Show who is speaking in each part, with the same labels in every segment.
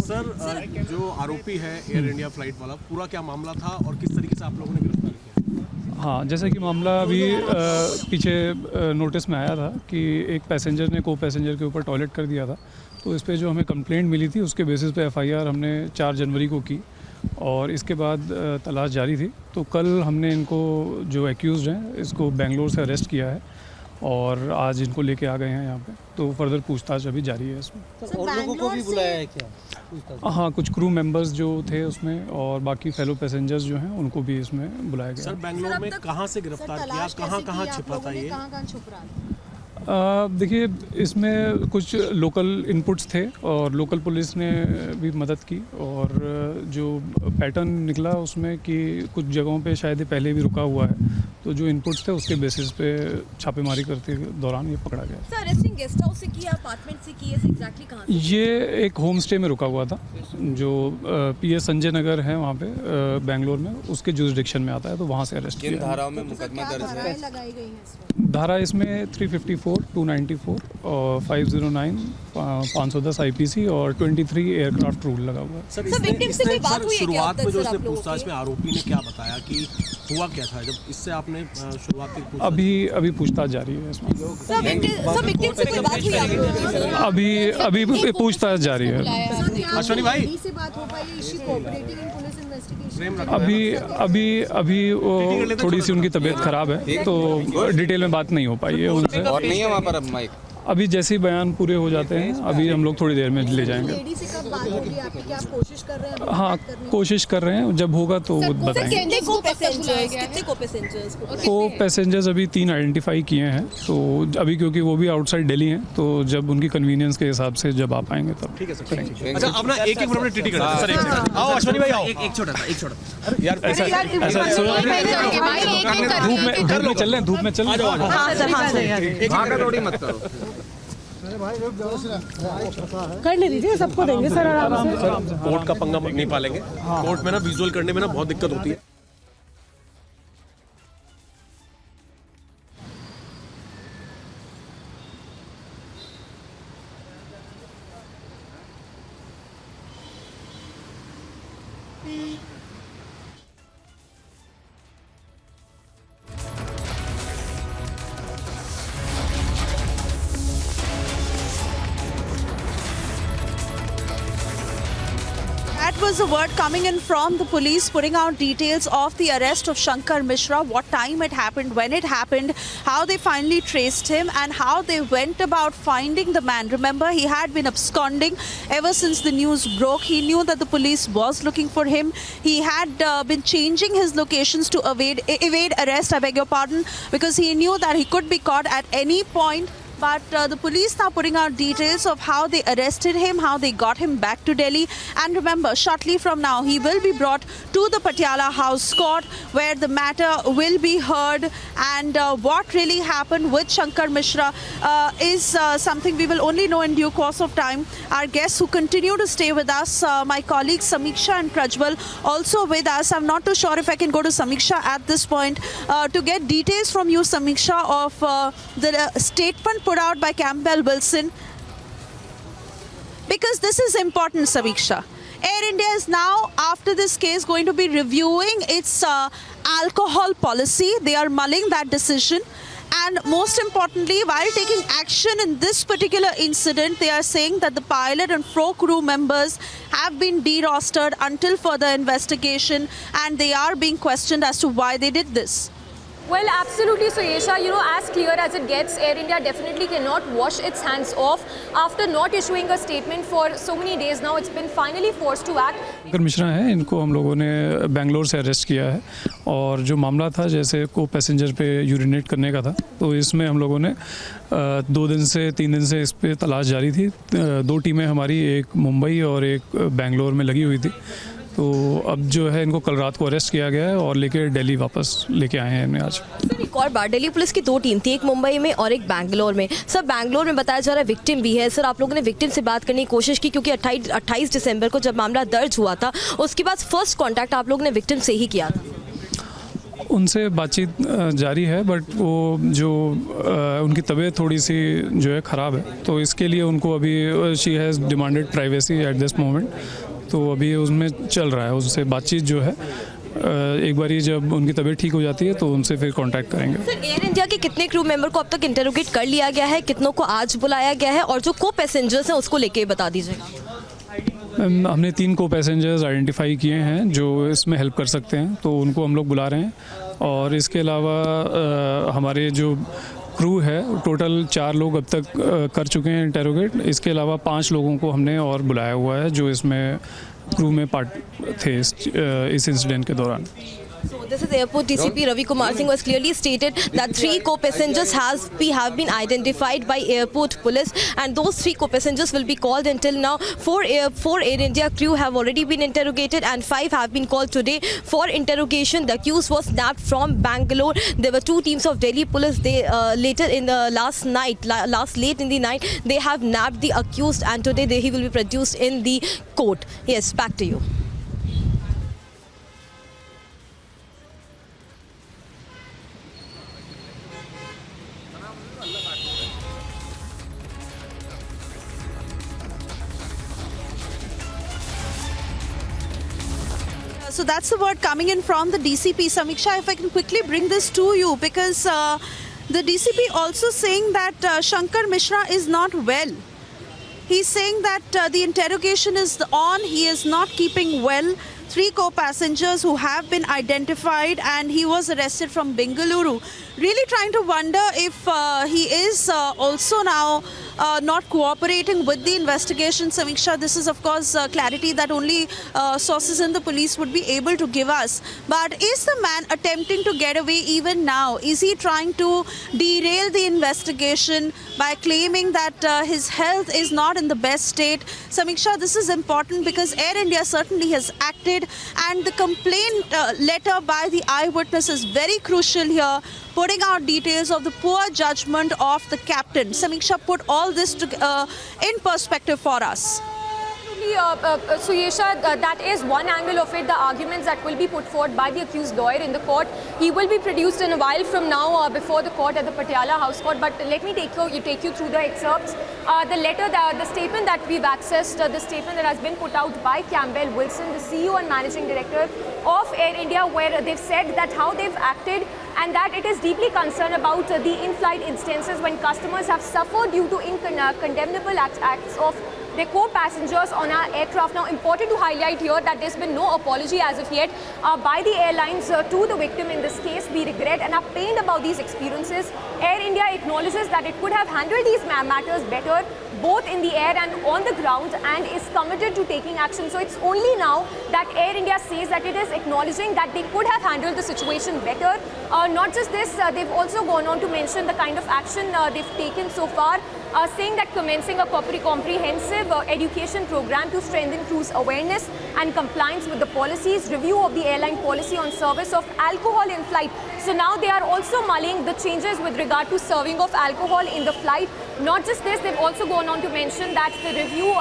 Speaker 1: Sir, जो आरोपी है एयर इंडिया फ्लाइट वाला, पूरा क्या मामला था और किस तरीके से आप लोगों ने गिरफ्तार किया?
Speaker 2: हाँ, जैसे कि मामला अभी पीछे नोटिस में आया था कि एक पैसेंजर ने को पैसेंजर के ऊपर टॉयलेट कर दिया था, तो इस पे जो हमें कंप्लेंट मिली थी उसके बेसिस पे एफआईआर हमने 4 जनवरी को की और इसके बाद तलाश जारी थी। तो कल हमने इनको जो एक्यूज़ड हैं इसको बेंगलोर से अरेस्ट किया है और आज इनको लेके आ गए हैं यहाँ पे, तो फर्दर पूछताछ अभी जारी है इसमें।
Speaker 3: और लोगों को भी बुलाया है क्या?
Speaker 2: हाँ, कुछ क्रू मेंबर्स जो थे उसमें और बाकी फेलो पैसेंजर्स जो हैं उनको भी इसमें बुलाया गया।
Speaker 1: सर, बेंगलोर में कहाँ से गिरफ्तार किया, कहाँ छिपा था ये?
Speaker 2: देखिए, इसमें कुछ लोकल इनपुट्स थे और लोकल पुलिस ने भी मदद की और जो पैटर्न निकला उसमें कि कुछ जगहों पे शायद ये पहले भी रुका हुआ है, तो जो इनपुट्स थे उसके बेसिस पे छापेमारी करते दौरान ये पकड़ा गया।
Speaker 4: सर, अरेस्टिंग गेस्ट हाउस से की या अपार्टमेंट से की है, एग्जैक्टली कहाँ से?
Speaker 2: ये एक होम स्टे में रुका हुआ था जो पीएस संजय नगर है वहाँ पे बेंगलोर में, उसके जुरिसडिक्शन में आता है, तो वहाँ से अरेस्ट किया।
Speaker 3: धाराओं में मुकदमा दर्ज है?
Speaker 4: लगाई गई है
Speaker 2: धारा इसमें 354, 294 और 509, 510 आईपीसी और 23 एयरक्राफ्ट रूल लगा हुआ है।
Speaker 1: सर, शुरुआत में जो इसने पूछताछ में आरोपी ने क्या बताया कि हुआ क्या था जब इससे आपने शुरुआत की?
Speaker 2: अभी पूछताछ जारी है इसमें। अभी पूछताछ जारी है।
Speaker 1: अश्विनी भाई,
Speaker 2: अभी थोड़ी सी उनकी तबीयत खराब है तो डिटेल में बात नहीं हो पाई है उनसे।
Speaker 3: और नहीं है वहाँ पर अब माइक?
Speaker 2: अभी जैसे ही बयान पूरे हो जाते हैं अभी हम लोग थोड़ी देर में ले जाएंगे। हाँ, कोशिश कर रहे हैं, जब होगा तो बताएंगे। को पैसेंजर्स अभी 3 आइडेंटिफाई किए हैं, तो अभी क्योंकि वो भी आउटसाइड दिल्ली हैं, तो जब उनकी कन्वीनियंस के हिसाब से जब आप आएंगे तब।
Speaker 1: ठीक है सर, करेंगे। अच्छा, अपना एक मिनट में टीटी करते हैं सर। एक सेकंड आओ अश्विनी भाई, आओ। एक छोटा यार, ऐसा धूप में चल रहे
Speaker 3: थोड़ी मत करो।
Speaker 5: कर ले दीजिए, सबको देंगे सर आराम से।
Speaker 1: कोर्ट का पंगा नहीं पालेंगे। कोर्ट में ना विजुअल करने में ना बहुत दिक्कत होती है।
Speaker 4: That was the word coming in from the police, putting out details of the arrest of Shankar Mishra, what time it happened, when it happened, how they finally traced him, and how they went about finding the man. Remember, he had been absconding ever since the news broke. He knew that the police was looking for him. He had been changing his locations to evade arrest, I beg your pardon, because he knew that he could be caught at any point. But the police now putting out details of how they arrested him, how they got him back to Delhi. And remember, shortly from now, he will be brought to the Patiala House Court, where the matter will be heard. And what really happened with Shankar Mishra is something we will only know in due course of time. Our guests who continue to stay with us, my colleagues Samiksha and Prajwal, also with us. I'm not too sure if I can go to Samiksha at this point to get details from you, Samiksha, of the statement put out by Campbell Wilson, because this is important, Samiksha. Air India is now, after this case, going to be reviewing its alcohol policy. They are mulling that decision. And most importantly, while taking action in this particular incident, they are saying that the pilot and 4 crew members have been derostered until further investigation, and they are being questioned as to why they did this.
Speaker 6: Well, absolutely, Suyesha. As clear as it gets, Air India definitely cannot wash its hands off. After not issuing a statement for so many days now, it's been finally forced to act.
Speaker 2: Shankar Mishra है, इनको हम लोगों ने बेंगलोर से arrest किया है और जो मामला था जैसे को पैसेंजर पे यूरिनेट करने का था, तो इसमें हम लोगों ने 3 दिन से इस पे तलाश जारी थी। 2 टीमें हमारी, एक मुंबई और एक बेंगलोर में लगी हुई थी। तो अब जो है इनको कल रात को अरेस्ट किया गया है और लेके दिल्ली वापस लेके आए हैं इन्हें आज।
Speaker 7: सर, एक और बार दिल्ली पुलिस की 2 टीम थी, एक मुंबई में और एक बैंगलोर में। सर, बैंगलोर में बताया जा रहा है विक्टिम भी है। सर, आप लोगों ने विक्टिम से बात करने की कोशिश की, क्योंकि 28 दिसंबर को जब मामला दर्ज हुआ था उसके बाद फर्स्ट कॉन्टैक्ट आप लोगों ने विक्टिम से ही किया था।
Speaker 2: उनसे बातचीत जारी है, बट वो जो उनकी तबीयत थोड़ी सी जो है ख़राब है, तो इसके लिए उनको अभी she has demanded privacy at this moment, तो अभी उसमें चल रहा है, उससे बातचीत जो है एक बार जब उनकी तबीयत ठीक हो जाती है तो उनसे फिर कांटेक्ट करेंगे।
Speaker 7: सर, एयर इंडिया के कितने क्रू मेंबर को अब तक इंटरोगेट कर लिया गया है, कितनों को आज बुलाया गया है, और जो को पैसेंजर्स हैं उसको लेके बता दीजिएगा।
Speaker 2: हमने 3 को पैसेंजर्स आइडेंटिफाई किए हैं जो इसमें हेल्प कर सकते हैं, तो उनको हम लोग बुला रहे हैं। और इसके अलावा हमारे जो क्रू है टोटल 4 लोग अब तक कर चुके हैं इंटरोगेट। इसके अलावा 5 लोगों को हमने और बुलाया हुआ है जो इसमें क्रू में पार्ट थे इस इंसिडेंट के दौरान।
Speaker 7: So this is Airport DCP Ravi Kumar Singh was clearly stated that 3 co-passengers have been identified by Airport Police, and those 3 co-passengers will be called. Until now, 4 Air India crew have already been interrogated and 5 have been called today for interrogation. The accused was nabbed from Bangalore. There were 2 teams of Delhi Police. They later in the late in the night, they have nabbed the accused, and today he will be produced in the court. Yes, back to you.
Speaker 4: So that's the word coming in from the DCP. Samiksha, if I can quickly bring this to you, because the DCP also saying that Shankar Mishra is not well. He's saying that the interrogation is on. He is not keeping well. 3 co-passengers who have been identified, and he was arrested from Bangalore. Really trying to wonder if he is also now not cooperating with the investigation. Samiksha, this is of course clarity that only sources in the police would be able to give us. But is the man attempting to get away even now? Is he trying to derail the investigation by claiming that his health is not in the best state? Samiksha, this is important because Air India certainly has acted, and the complaint letter by the eyewitness is very crucial here, putting out details of the poor judgment of the captain. Samiksha, put all this in perspective for us.
Speaker 6: Suyesha, that is one angle of it, the arguments that will be put forward by the accused lawyer in the court. He will be produced in a while from now before the court at the Patiala House Court. But let me take you through the excerpts. The letter, the statement that we've accessed, the statement that has been put out by Campbell Wilson, the CEO and Managing Director of Air India, where they've said that how they've acted and that it is deeply concerned about the in-flight instances when customers have suffered due to condemnable acts of their co-passengers on our aircraft. Now, important to highlight here that there's been no apology as of yet by the airlines to the victim in this case. We regret and are pained about these experiences. Air India acknowledges that it could have handled these matters better, both in the air and on the ground, and is committed to taking action. So it's only now that Air India says that it is acknowledging that they could have handled the situation better. Not just this, they've also gone on to mention the kind of action they've taken so far, saying that commencing a comprehensive education program to strengthen crews' awareness and compliance with the policies, review of the airline policy on service of alcohol in flight. So now they are also mulling the changes with regard to serving of alcohol in the flight. Not just this, they've also gone on to mention that the review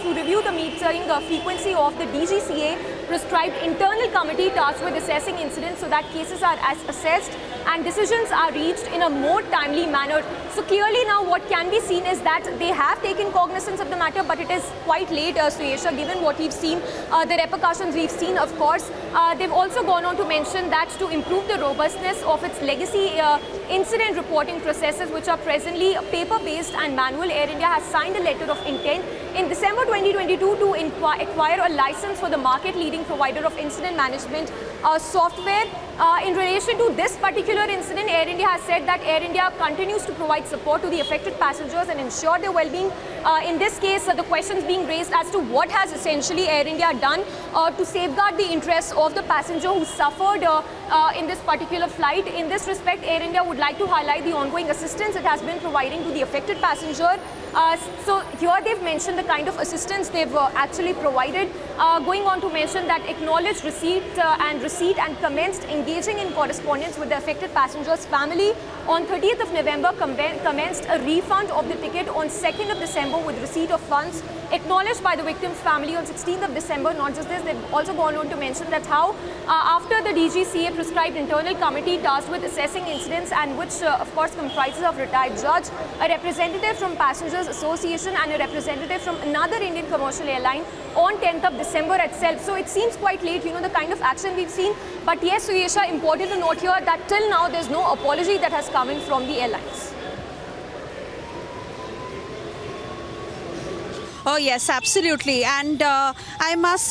Speaker 6: to review the metering frequency of the DGCA prescribed internal committee tasked with assessing incidents so that cases are assessed and decisions are reached in a more timely manner. So clearly now what can be seen is that they have taken cognizance of the matter, but it is quite late, Suyesha, given what we've seen, the repercussions we've seen, of course. They've also gone on to mention that to improve the robustness of its legacy incident reporting processes, which are presently paper-based and manual, Air India has signed a letter of intent in December 2022 to acquire a license for the market-leading provider of incident management software. In relation to this particular incident, Air India has said that Air India continues to provide support to the affected passengers and ensure their well-being. In this case, the questions being raised as to what has essentially Air India done to safeguard the interests of the passenger who suffered in this particular flight. In this respect, Air India would like to highlight the ongoing assistance it has been providing to the affected passenger So here they've mentioned the kind of assistance they've actually provided, going on to mention that acknowledged receipt and commenced engaging in correspondence with the affected passenger's family. On 30th of November, commenced a refund of the ticket on 2nd of December with receipt of funds acknowledged by the victim's family on 16th of December. Not just this, they've also gone on to mention that how after the DGCA prescribed internal committee tasked with assessing incidents, and which of course comprises of retired judge, a representative from Passengers Association and a representative from another Indian commercial airline on 10th of December itself. So it seems quite late, the kind of action we've seen. But yes, Suyesha, important to note here that till now there's no apology that has come in from the airlines.
Speaker 4: Oh yes, absolutely. And I must say,